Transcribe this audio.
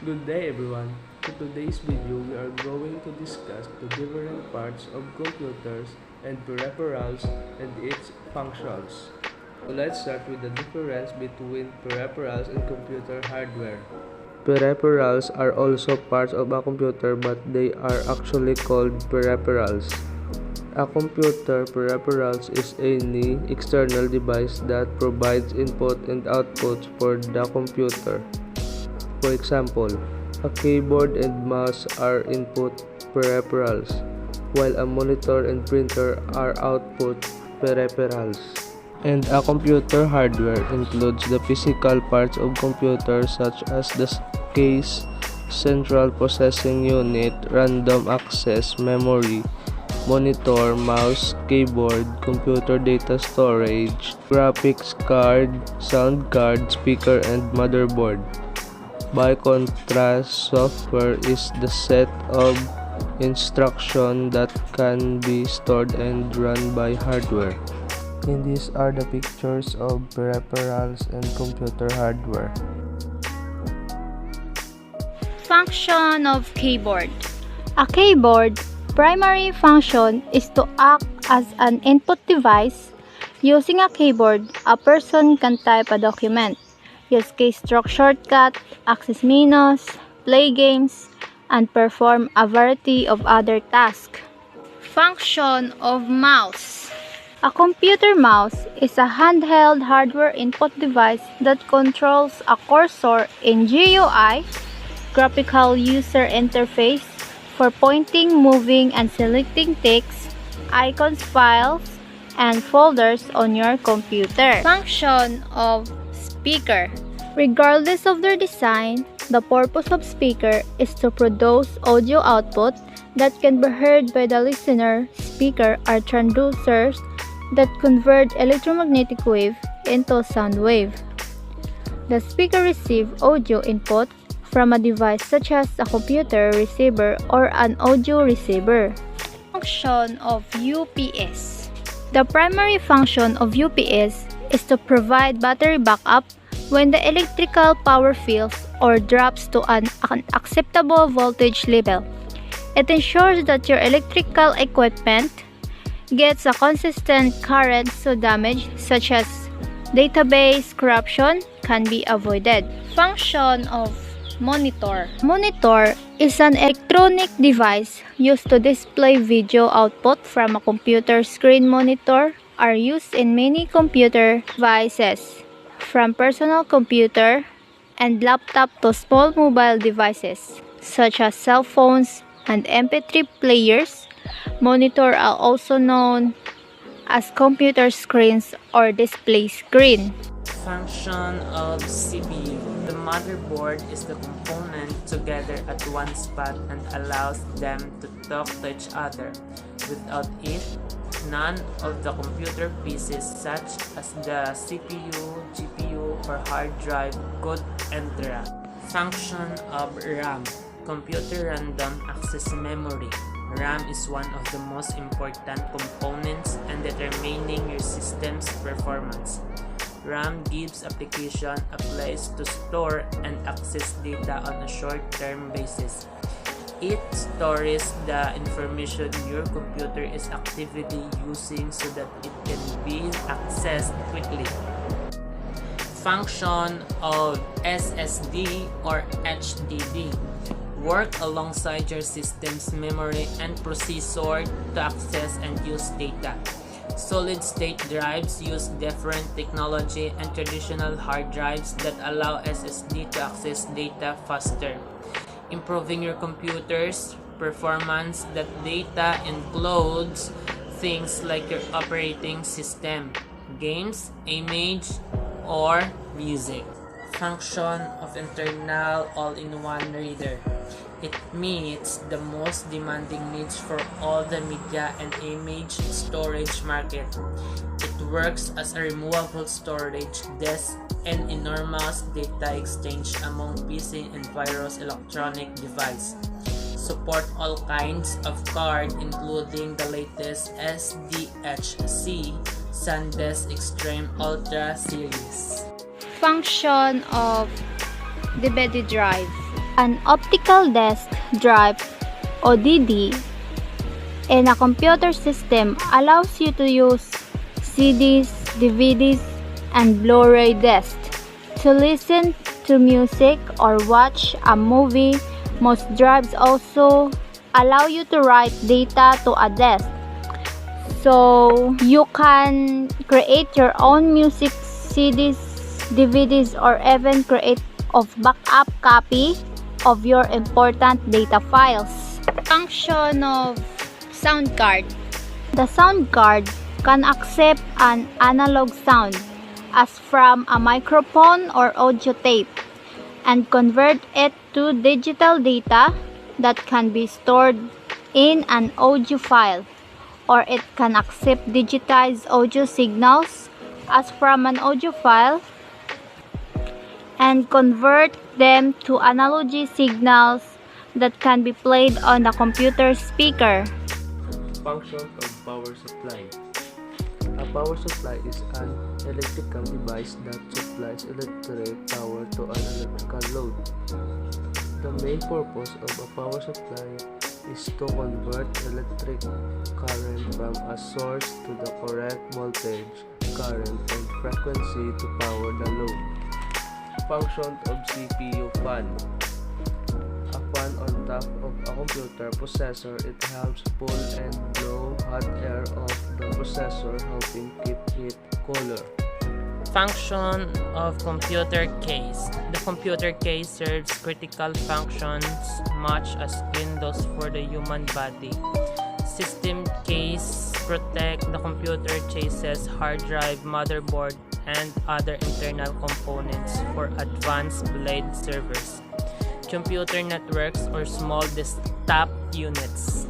Good day everyone. In today's video, we are going to discuss the different parts of computers and peripherals and its functions. So let's start with the difference between peripherals and computer hardware. Peripherals are also parts of a computer but they are actually called peripherals. A computer peripherals is any external device that provides input and output for the computer. For example, a keyboard and mouse are input peripherals, while a monitor and printer are output peripherals. And a computer hardware includes the physical parts of computers such as the case, central processing unit, random access memory, monitor, mouse, keyboard, computer data storage, graphics card, sound card, speaker, and motherboard. By contrast, software is the set of instructions that can be stored and run by hardware. And these are the pictures of peripherals and computer hardware. Function of keyboard. A keyboard primary function is to act as an input device. Using a keyboard, a person can type a document, use keystroke shortcut, access menus, play games, and perform a variety of other tasks. Function of mouse. A computer mouse is a handheld hardware input device that controls a cursor in GUI, graphical user interface, for pointing, moving, and selecting text, icons, files, and folders on your computer. Function of speaker. Regardless of their design, the purpose of speaker is to produce audio output that can be heard by the listener. Speaker are transducers that convert electromagnetic wave into sound wave. The speaker receives audio input from a device such as a computer receiver or an audio receiver. Function of UPS. The primary function of UPS is to provide battery backup when the electrical power fails or drops to an acceptable voltage level. It ensures that your electrical equipment gets a consistent current so damage such as database corruption can be avoided. Function of monitor. Monitor is an electronic device used to display video output from a computer screen. Monitor are used in many computer devices, from personal computer and laptop to small mobile devices such as cell phones and MP3 players. Monitor are also known as computer screens or display screen. Function of CPU. The motherboard is the component together at one spot and allows them to talk to each other. Without it, none of the computer pieces such as the CPU, GPU, or hard drive could interact. Function of RAM. Computer Random Access Memory. RAM is one of the most important components in determining your system's performance. RAM gives application a place to store and access data on a short-term basis. It stores the information your computer is actively using so that it can be accessed quickly. Function of SSD or HDD. Work alongside your system's memory and processor to access and use data. Solid-state drives use different technology and traditional hard drives that allow SSD to access data faster, improving your computer's performance. That data includes things like your operating system, games, image, or music. Function of internal all-in-one reader. It meets the most demanding needs for all the media and image storage market. It works as a removable storage disk and enormous data exchange among PC and various electronic devices. Support all kinds of card including the latest SDHC SanDisk Extreme Ultra series. Function of DVD drive. An optical disk drive (ODD) in a computer system allows you to use CDs, DVDs, and Blu-ray discs to listen to music or watch a movie. Most drives also allow you to write data to a disk, so you can create your own music, CDs, DVDs, or even create a backup copy of your important data files. Function of sound card. The sound card can accept an analog sound, as from a microphone or audio tape, and convert it to digital data that can be stored in an audio file, or it can accept digitized audio signals as from an audio file and convert them to analog signals that can be played on a computer speaker. Function of power supply. A power supply is an electrical device that supplies electric power to an electrical load. The main purpose of a power supply is to convert electric current from a source to the correct voltage, current, and frequency to power the load. Function of CPU fan. A fan on top of a computer processor, it helps pull and blow hot air off the processor, helping keep it cooler. Function of computer case. The computer case serves critical functions much as windows for the human body. System case protect the computer chassis, hard drive, motherboard, and other internal components for advanced blade servers, computer networks, or small desktop units.